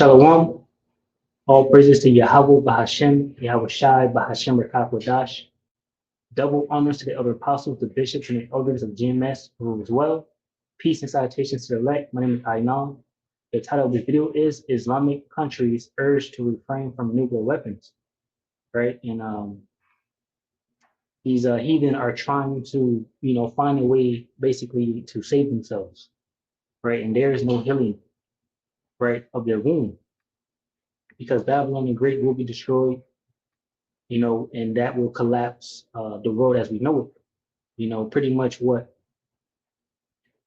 Shalom. All praises to Yahweh Bahashem, Yahweh Shai, Bahashem Rakakwadash. Double honors to the elder apostles, the bishops, and the elders of GMS who as well. Peace and salutations to the elect. My name is Ainam. The title of the video is Islamic countries urge to refrain from nuclear weapons. Right? And these heathen are trying to, find a way basically to save themselves. Right? And there is no healing, right, of their wound. Because Babylon the Great will be destroyed, and that will collapse the world as we know it. Pretty much what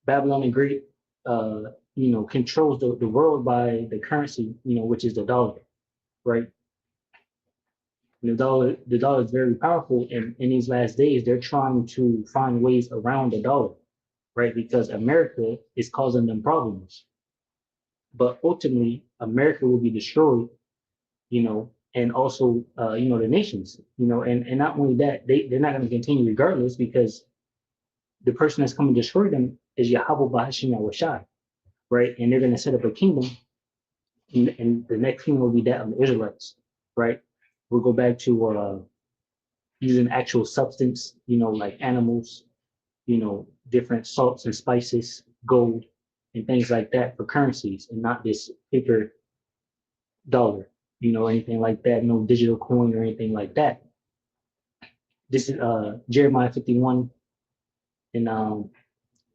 Babylon the Great, controls the world by the currency, which is the dollar, right? The dollar is very powerful, and in these last days, they're trying to find ways around the dollar, right? Because America is causing them problems, but ultimately, America will be destroyed, and also, the nations, and not only that, they're not going to continue regardless because the person that's coming to destroy them is Yahweh Bahashim Yahushai, right? And they're going to set up a kingdom, and the next kingdom will be that of the Israelites, right? We'll go back to using actual substance, like animals, different salts and spices, gold, and things like that for currencies, and not this paper dollar, anything like that, no digital coin or anything like that. This is Jeremiah 51 and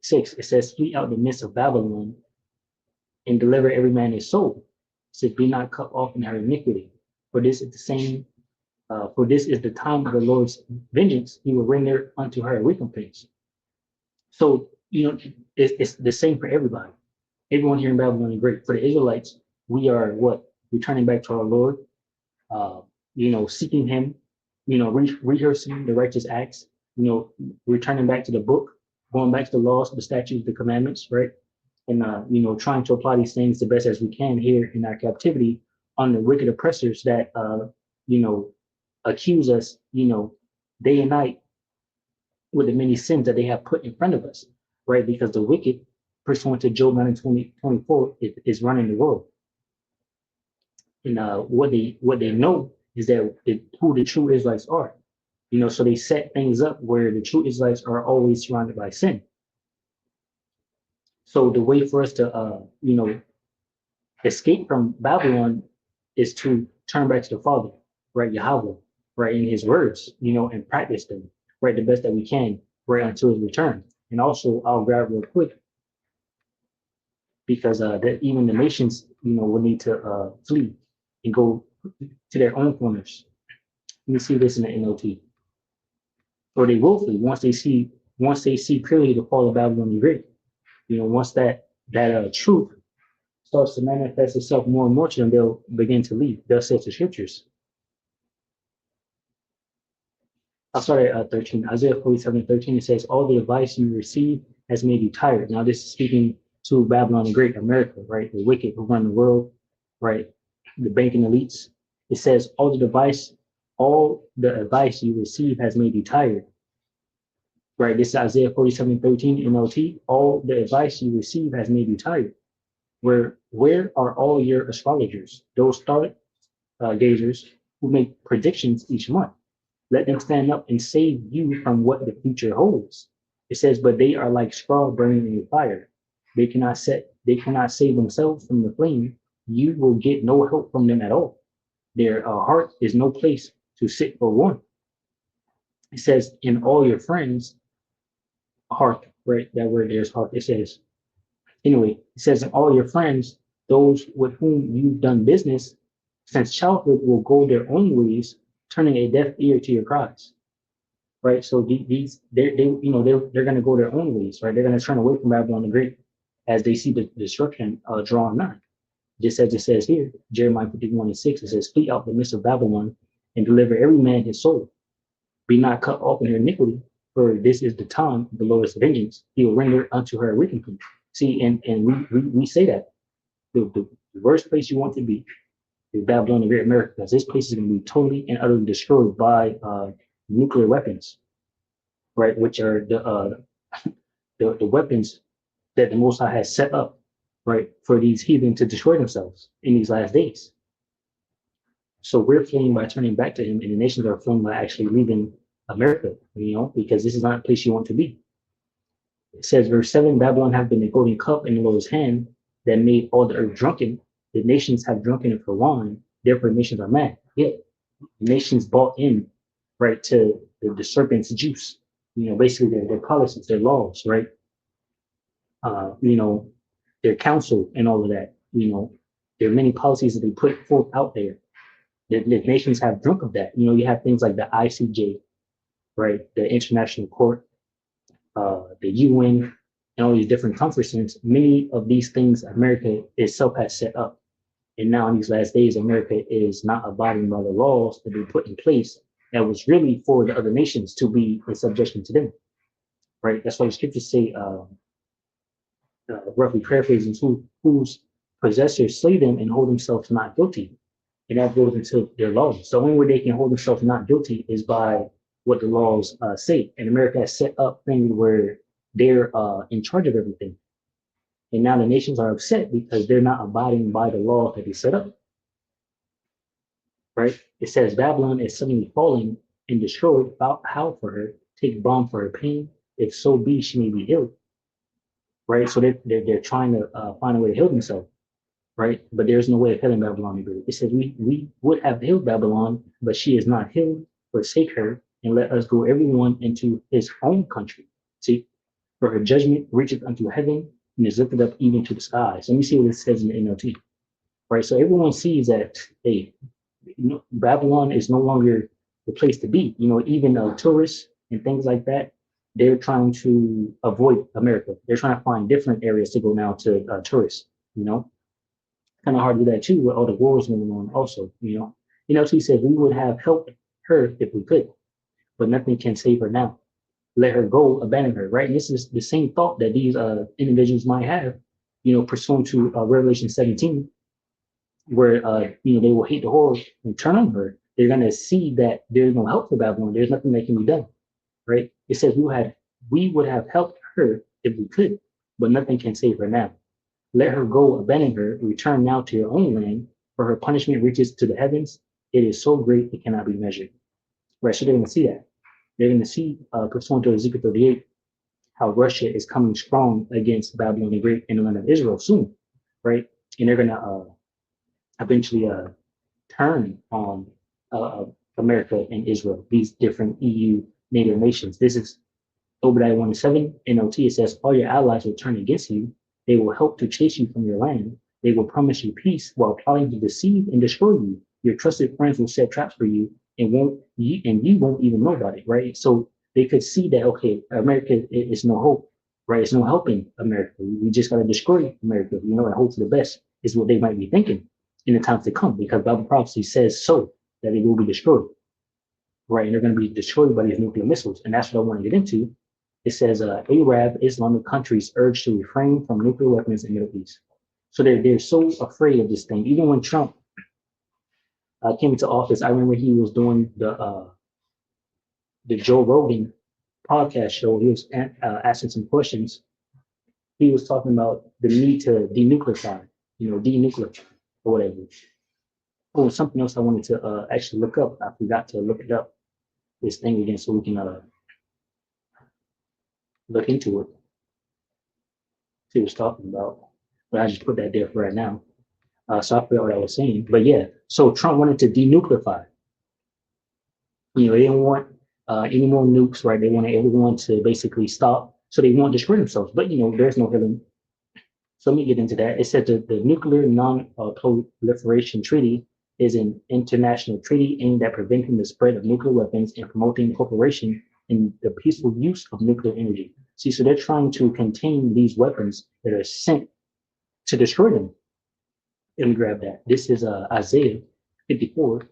6. It says, "Flee out the midst of Babylon and deliver every man his soul." It said, "Be not cut off in her iniquity. For this is the same, for this is the time of the Lord's vengeance. He will render unto her a recompense." So, it's the same for everybody. Everyone here in Babylon is great. For the Israelites, we are what? Returning back to our Lord, seeking him, rehearsing the righteous acts, returning back to the book, going back to the laws, the statutes, the commandments, right? And, trying to apply these things the best as we can here in our captivity on the wicked oppressors that, accuse us, day and night with the many sins that they have put in front of us, right? Because the wicked, pursuant to Job 9:24, is running the world. And what they know is that who the true Israelites are. So they set things up where the true Israelites are always surrounded by sin. So the way for us to, escape from Babylon is to turn back to the Father, right? Yahweh, right? In his words, and practice them, right? The best that we can, right? Until his return. And also, I'll grab real quick because that even the nations, will need to flee and go to their own corners. Let me see this in the NLT. Or they will flee once they see clearly the fall of Babylon the Great. Once that truth starts to manifest itself more and more to them, they'll begin to leave. Thus says the scriptures. I'll start at 13. Isaiah 47:13. It says, "All the advice you receive has made you tired." Now, this is speaking to Babylon the Great, America, right? The wicked who run the world, right? The banking elites. It says, all the advice you receive has made you tired. Right? This is Isaiah 47:13 NLT. All the advice you receive has made you tired. Where are all your astrologers, those star gazers who make predictions each month? Let them stand up and save you from what the future holds. It says, but they are like straw burning in the fire. They cannot save themselves from the flame. You will get no help from them at all. Their heart is no place to sit for one. It says, in all your friends' heart, right? That word there's heart. It says, anyway, it says, in all your friends, those with whom you've done business since childhood will go their own ways, turning a deaf ear to your cries. Right. So they're going to go their own ways, right? They're going to turn away from Babylon the Great as they see the destruction drawing nigh. Just as it says here, Jeremiah 51:6, it says, "Flee out the midst of Babylon and deliver every man his soul. Be not cut off in her iniquity, for this is the time of the Lord's vengeance. He will render unto her a recompense." See, and we say that the worst place you want to be is Babylon the Great, America, because this place is going to be totally and utterly destroyed by nuclear weapons, right? Which are the weapons that the Most High has set up, right, for these heathen to destroy themselves in these last days. So we're fleeing by turning back to him, and the nations are fleeing by actually leaving America, because this is not a place you want to be. It says, verse 7, Babylon have been a golden cup in the Lord's hand that made all the earth drunken. The nations have drunken it for wine, therefore nations are mad. Yeah, nations bought in, right, to the serpent's juice, basically their policies, their laws, right? Uh, you know, their council and all of that, there are many policies that they put forth out there. The nations have drunk of that. You have things like the ICJ, right? The International Court, the UN, and all these different conferences. Many of these things America itself has set up. And now in these last days, America is not abiding by the laws that they put in place that was really for the other nations to be in subjection to them, right? That's why the scriptures say, roughly paraphrasing, whose possessors slay them and hold themselves not guilty. And that goes into their laws. The only way they can hold themselves not guilty is by what the laws say. And America has set up things where they're in charge of everything. And now the nations are upset because they're not abiding by the law that they set up, right? It says Babylon is suddenly falling and destroyed. Howl for her, take balm for her pain. If so be she may be ill, right? So they're trying to find a way to heal themselves, right? But there's no way of healing Babylon. It says we would have healed Babylon, but she is not healed. Forsake her and let us go everyone into his own country. See, for her judgment reacheth unto heaven and is lifted up even to the skies. Let me see what it says in the NLT, right? So everyone sees that, hey, Babylon is no longer the place to be. Even tourists and things like that, they're trying to avoid America. They're trying to find different areas to go now to tourists. Kind of hard to do that too with all the wars going on. Also, NLT said we would have helped her if we could, but nothing can save her now. Let her go, abandon her. Right, and this is the same thought that these individuals might have, pursuant to Revelation 17, where they will hate the whore and turn on her. They're gonna see that there's no help for Babylon. There's nothing that can be done. Right? It says we would have helped her if we could, but nothing can save her now. Let her go, abandon her, return now to your own land, for her punishment reaches to the heavens. It is so great it cannot be measured. Right? So they're gonna see that. They're gonna see, pursuant to Ezekiel 38, how Russia is coming strong against Babylon the Great in the land of Israel soon, right? And they're gonna eventually turn on America and Israel, these different EU NATO nations. This is Obadiah 1:7 NLT. It says, all your allies will turn against you. They will help to chase you from your land. They will promise you peace while plotting to deceive and destroy you. Your trusted friends will set traps for you and you won't even know about it, right? So they could see that, okay, America is no hope, right? It's no helping America. We just got to destroy America, and hope for the best is what they might be thinking in the times to come, because Bible prophecy says so, that it will be destroyed, right? And they're going to be destroyed by these nuclear missiles. And that's what I want to get into. It says Arab Islamic countries urge to refrain from nuclear weapons in the Middle East. So they're so afraid of this thing. Even when Trump came into office, I remember he was doing the Joe Rogan podcast show. He was asking some questions. He was talking about the need to denuclearize, denuclear or whatever. Oh, something else I wanted to actually look up. I forgot to look it up, this thing again, so we can look into it. See what he's talking about. But I just put that there for right now. So I forgot what I was saying. But yeah, so Trump wanted to denuclearize. They didn't want any more nukes, right? They wanted everyone to basically stop, so they won't destroy themselves. But there's no healing. So let me get into that. It said that the Nuclear Non-Proliferation Treaty is an international treaty aimed at preventing the spread of nuclear weapons and promoting cooperation in the peaceful use of nuclear energy. See, so they're trying to contain these weapons that are sent to destroy them. Let me grab that. This is Isaiah 54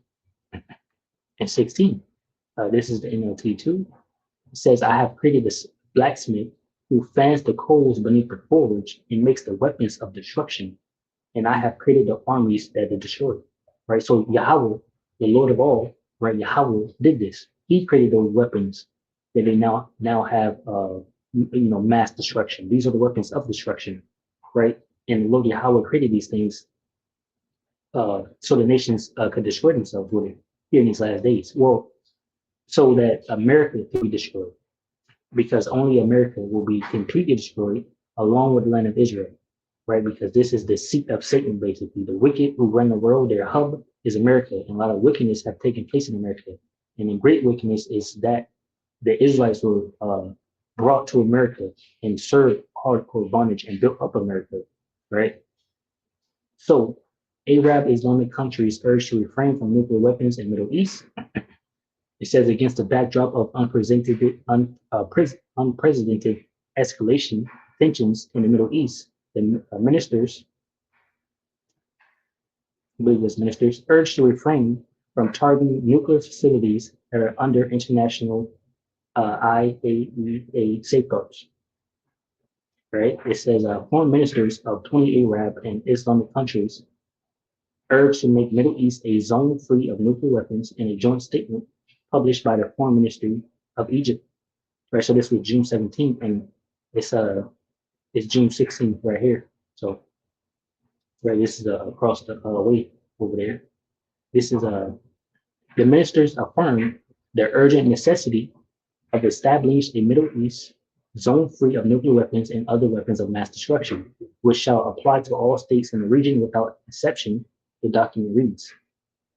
and 16. This is the NLT too. It says, I have created this blacksmith who fans the coals beneath the forge and makes the weapons of destruction. And I have created the armies that are destroyed. Right? So Yahweh, the Lord of all, right? Yahweh did this. He created those weapons that they now have mass destruction. These are the weapons of destruction, right? And the Lord Yahweh created these things so the nations could destroy themselves with it here in these last days. Well, so that America could be destroyed, because only America will be completely destroyed along with the land of Israel, right? Because this is the seat of Satan, basically. The wicked who run the world, their hub is America. And a lot of wickedness have taken place in America. And the great wickedness is that the Israelites were brought to America and served hardcore bondage and built up America, right? So Arab Islamic countries urged to refrain from nuclear weapons in Middle East. It says against the backdrop of unprecedented escalation tensions in the Middle East, the ministers, I believe it was ministers, urged to refrain from targeting nuclear facilities that are under international IAEA safeguards. Right? It says foreign ministers of 20 Arab and Islamic countries urged to make Middle East a zone free of nuclear weapons in a joint statement published by the Foreign Ministry of Egypt. Right, so this was June 17th, and it's June 16th right here. So right, this is across the way over there. This is the ministers affirmed the urgent necessity of establishing a Middle East zone free of nuclear weapons and other weapons of mass destruction, which shall apply to all states in the region without exception. The document reads.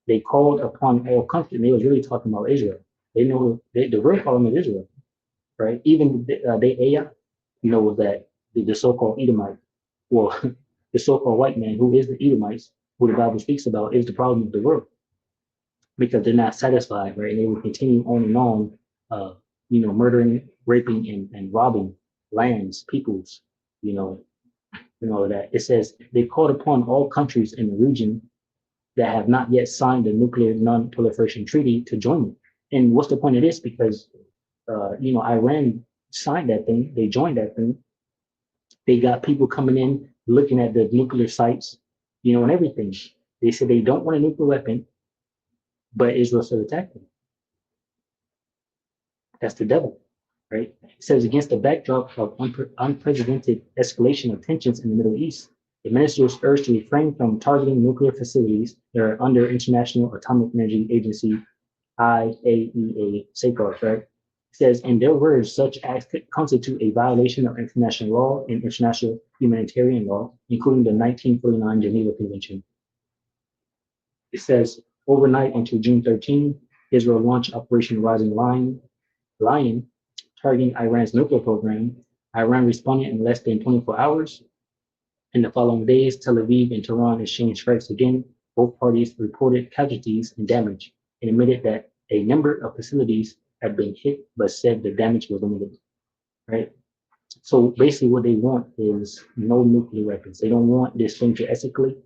They called upon all countries, and they was really talking about Israel. They know the real problem is Israel, right? Even you know, that the so-called Edomite, well, the so-called white man who is the Edomites, who the Bible speaks about, is the problem of the world, because they're not satisfied, right? And they will continue on and on, you know, murdering, raping, and robbing lands, peoples, you know, that it says they called upon all countries in the region that have not yet signed the nuclear non-proliferation treaty to join it. And what's the point of this? Because you know, Iran signed that thing, they joined that thing. They got people coming in looking at the nuclear sites, you know, and everything. They said they don't want a nuclear weapon, but Israel still attacked them. That's the devil, right? It says against the backdrop of unprecedented escalation of tensions in the Middle East, the ministers urged to refrain from targeting nuclear facilities that are under International Atomic Energy Agency IAEA safeguards, right? It says, in their words, such acts could constitute a violation of international law and international humanitarian law, including the 1949 Geneva Convention. It says, overnight until June 13, Israel launched Operation Rising Lion, targeting Iran's nuclear program. Iran responded in less than 24 hours. In the following days, Tel Aviv and Tehran exchanged strikes again. Both parties reported casualties and damage and admitted that a number of facilities had been hit, but said the damage was limited, right? So basically what they want is no nuclear weapons. They don't want this thing to escalate,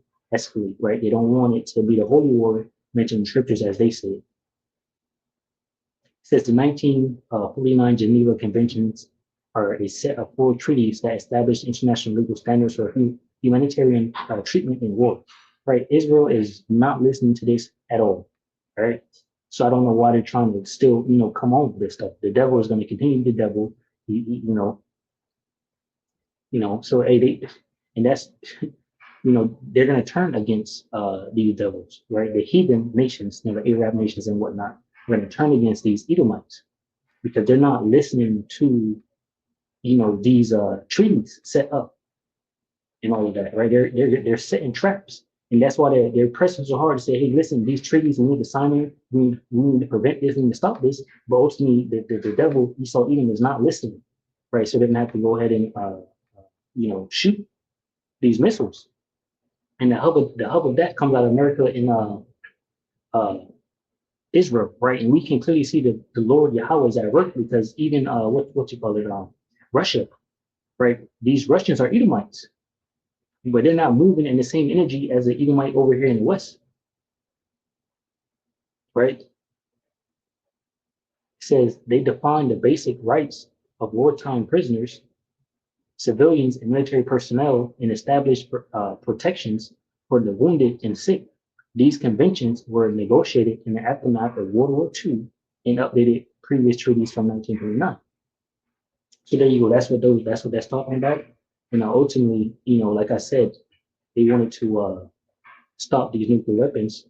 right? They don't want it to be the holy war mentioned in scriptures as they say. It says the 1949 Geneva Conventions are a set of 4 treaties that establish international legal standards for humanitarian treatment in war, right? Israel is not listening to this at all, right? So I don't know why they're trying to still, you know, come on with this stuff. The devil is going to continue the devil, you know. So and that's, you know, they're going to turn against these devils, right? The heathen nations, you know, the Arab nations and whatnot, are going to turn against these Edomites because they're not listening to, you know, these treaties set up and all of that, right? They're setting traps. And that's why they're pressing so hard to say, hey, listen, these treaties, we need to sign in. We need to prevent this, we need to stop this. But ultimately, the devil, Esau Edom, is not listening, right? So they're going to have to go ahead and, you know, shoot these missiles. And the hub of that comes out of America and Israel, right? And we can clearly see the Lord Yahweh is at work because even, what you call it, Russia, right? These Russians are Edomites, but they're not moving in the same energy as the Edomite over here in the West, right? It says they define the basic rights of wartime prisoners, civilians, and military personnel and establish protections for the wounded and sick. These conventions were negotiated in the aftermath of World War II and updated previous treaties from 1939. So there you go. That's what that's talking about. And ultimately, like I said, they wanted to stop these nuclear weapons,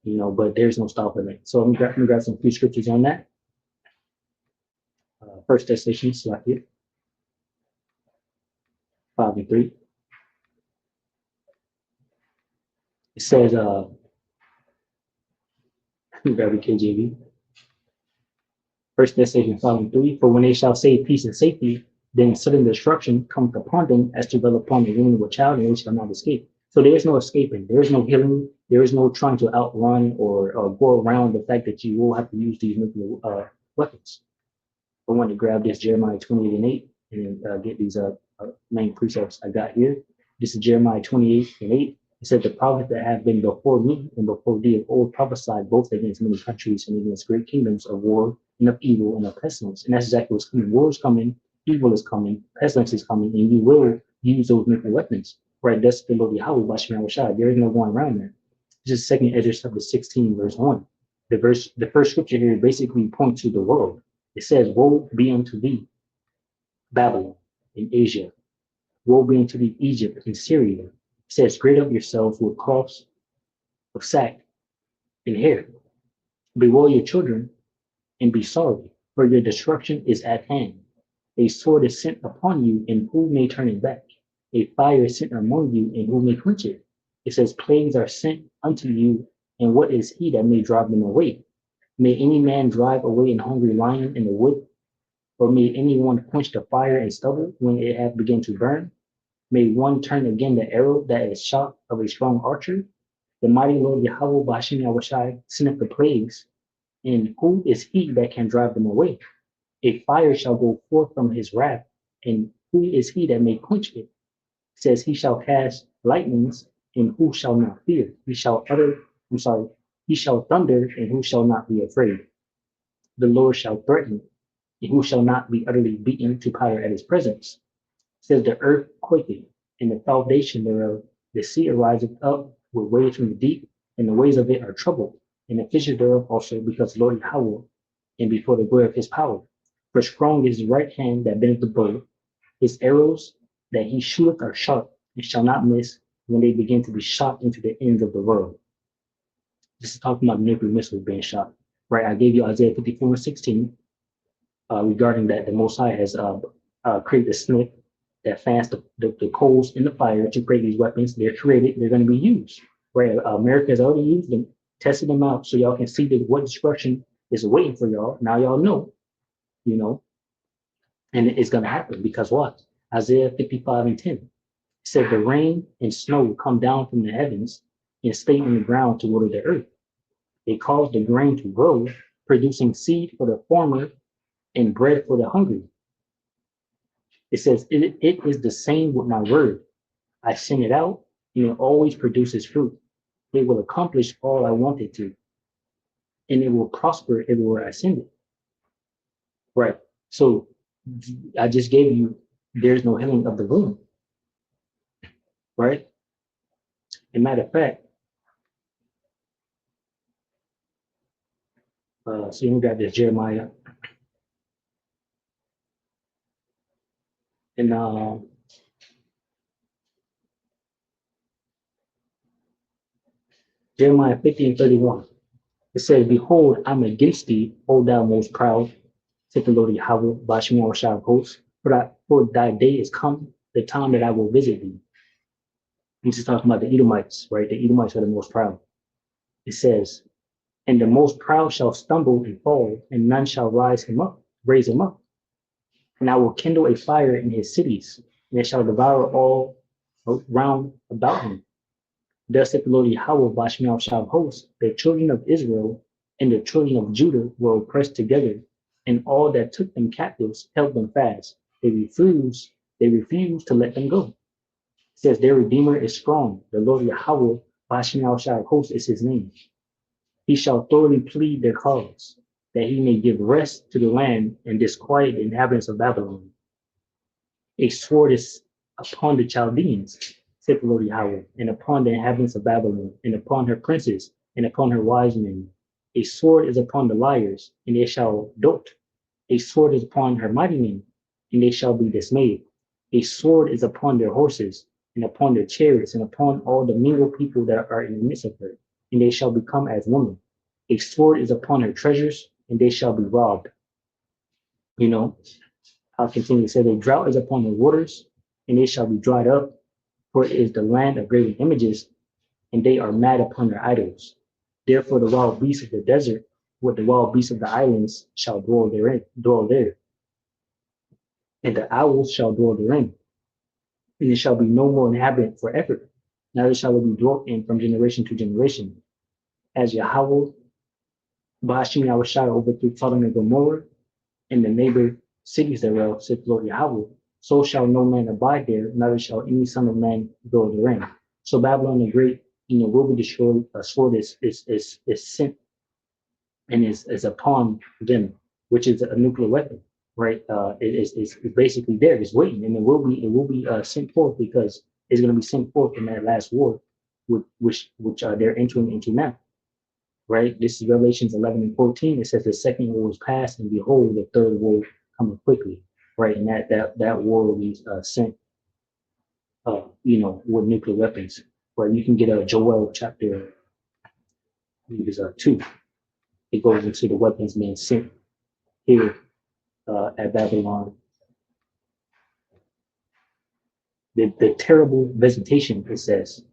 but there's no stopping it. So I'm gonna grab some few scriptures on that. First Thessalonians, like it, 5:3. It says, grab the KJV. First Thessalonians 5:3. For when they shall say peace and safety, then sudden destruction cometh upon them as to well upon the womb of a child, and they shall not escape. So there is no escaping. There is no healing. There is no trying to outrun or go around the fact that you will have to use these nuclear weapons. I want to grab this Jeremiah 28 and 8 and get these main precepts I got here. This is Jeremiah 28 and 8. It said, the prophets that have been before me and before thee of old prophesied both against many countries and against great kingdoms of war and of evil and of pestilence. And that's exactly what's coming. War is coming, evil is coming, pestilence is coming, and you will use those nuclear weapons. Right? That's the Lord Yahweh Bashim Shai. There is no going around that. This is 2nd Ezra chapter 16, verse 1. The first scripture here basically points to the world. It says, woe be unto thee, Babylon in Asia. Woe be unto thee, Egypt and Syria. It says, gird up yourselves with cloths of sack and hair. Bewail your children and be sorry, for your destruction is at hand. A sword is sent upon you, and who may turn it back? A fire is sent among you, and who may quench it? It says, plagues are sent unto you, and what is he that may drive them away? May any man drive away an hungry lion in the wood? Or may anyone quench the fire and stubble when it hath begun to burn? May one turn again the arrow that is shot of a strong archer? The mighty Lord Yahweh Bashim Yahushai sendeth the plagues, and who is he that can drive them away? A fire shall go forth from his wrath, and who is he that may quench it? It says, he shall cast lightnings, and who shall not fear? He shall thunder, and who shall not be afraid? The Lord shall threaten, and who shall not be utterly beaten to powder at his presence? It says, the earth quaketh, and the foundation thereof, the sea ariseth up with waves from the deep, and the ways of it are troubled, and the fishes thereof also, because Lord Yahweh, and before the glory of his power. For strong is his right hand that bendeth the bow, his arrows that he shooteth are sharp, and shall not miss when they begin to be shot into the ends of the world. This is talking about nuclear missiles being shot. Right? I gave you Isaiah 54:16 regarding that the Most High has created a snake that fans the coals in the fire to create these weapons. They're created, they're going to be used. Right? America has already used them, tested them out so y'all can see that what destruction is waiting for y'all. Now y'all know, and it's going to happen because what? Isaiah 55:10 said the rain and snow come down from the heavens and stay on the ground to water the earth. They cause the grain to grow, producing seed for the farmer and bread for the hungry. It says, it is the same with my word. I send it out, and it always produces fruit. It will accomplish all I want it to, and it will prosper everywhere I send it. Right. So I just gave you, there's no healing of the wound. Right. As a matter of fact, so you got this Jeremiah. And Jeremiah 50:31. It says, behold, I'm against thee, O thou most proud, said the Lord Yahweh, Bashim Shah of hosts, for thy day is come, the time that I will visit thee. This is talking about the Edomites, right? The Edomites are the most proud. It says, and the most proud shall stumble and fall, and none shall raise him up. And I will kindle a fire in his cities, and it shall devour all round about him. Thus saith the Lord Yahweh, Bashim Shah of hosts, the children of Israel and the children of Judah were oppressed together, and all that took them captives held them fast. They refused to let them go. It says their Redeemer is strong. The Lord Yahweh, Bashim Shah of hosts is his name. He shall thoroughly plead their cause, that he may give rest to the land and disquiet the inhabitants of Babylon. A sword is upon the Chaldeans, said the Lord Yahweh, and upon the inhabitants of Babylon, and upon her princes, and upon her wise men. A sword is upon the liars, and they shall dote. A sword is upon her mighty men, and they shall be dismayed. A sword is upon their horses, and upon their chariots, and upon all the mingled people that are in the midst of her, and they shall become as women. A sword is upon her treasures, and they shall be robbed. You know, I'll continue to say, the drought is upon the waters, and they shall be dried up, for it is the land of graven images, and they are mad upon their idols. Therefore, the wild beasts of the desert, with the wild beasts of the islands, shall dwell there, and the owls shall dwell therein, and it shall be no more inhabitant forever. Neither shall it be dwelt in from generation to generation. As Yahweh, Bashim Yahushua overthrew Sodom and Gomorrah, and the neighbor cities thereof, saith Lord Yahweh, so shall no man abide there, neither shall any son of man dwell therein. So Babylon the Great, will be destroyed. A sword is sent and is upon them, which is a nuclear weapon, right? It's basically there, it's waiting, and it will be sent forth because it's going to be sent forth in that last war, which they're entering into now, right? This is Revelations 11 and 14. It says the second war was past, and behold, the third war coming quickly, right? And that war will be sent, with nuclear weapons. Right? You can get a Joel chapter, I think it's 2. It goes into the weapons being sent here at Babylon. The terrible visitation, it says.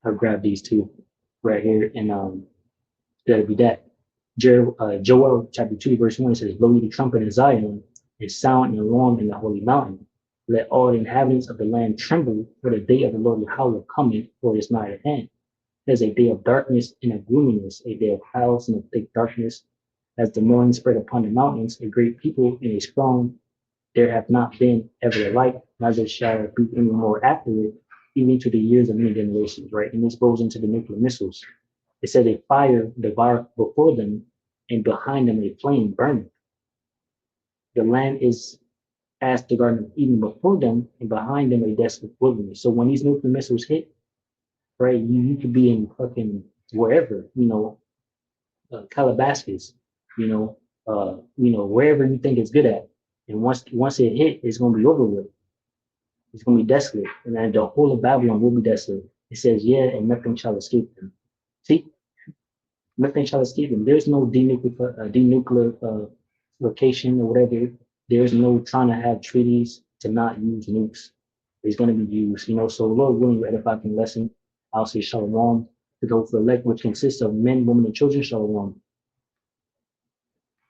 I'll grab these two right here, and that'll be that. Joel chapter 2, verse 1 says, blow ye the trumpet in Zion, and sound an alarm in the holy mountain. Let all the inhabitants of the land tremble, for the day of the Lord Yahweh coming, for it is nigh at hand. There's a day of darkness and of gloominess, a day of clouds and of thick darkness. As the morning spread upon the mountains, a great people and a strong, there have not been ever alike, neither shall be any more after it, even to the years of many generations, right? And this goes into the nuclear missiles. It said a fire devoured before them, and behind them a flame burning. The land is as the Garden of Eden before them, and behind them a desolate wilderness. So when these nuclear missiles hit, right, you could be in fucking wherever, Calabasas, wherever you think it's good at. And once it hit, it's gonna be over with. It's gonna be desolate, and then the whole of Babylon will be desolate. It says, yeah, and nothing shall escape them. See, nothing shall escape them. There's no denuclear location or whatever. There's no trying to have treaties to not use nukes. It's going to be used, So Lord willing, we edify lesson. I'll say shalom to those for elect, which consists of men, women, and children. Shalom.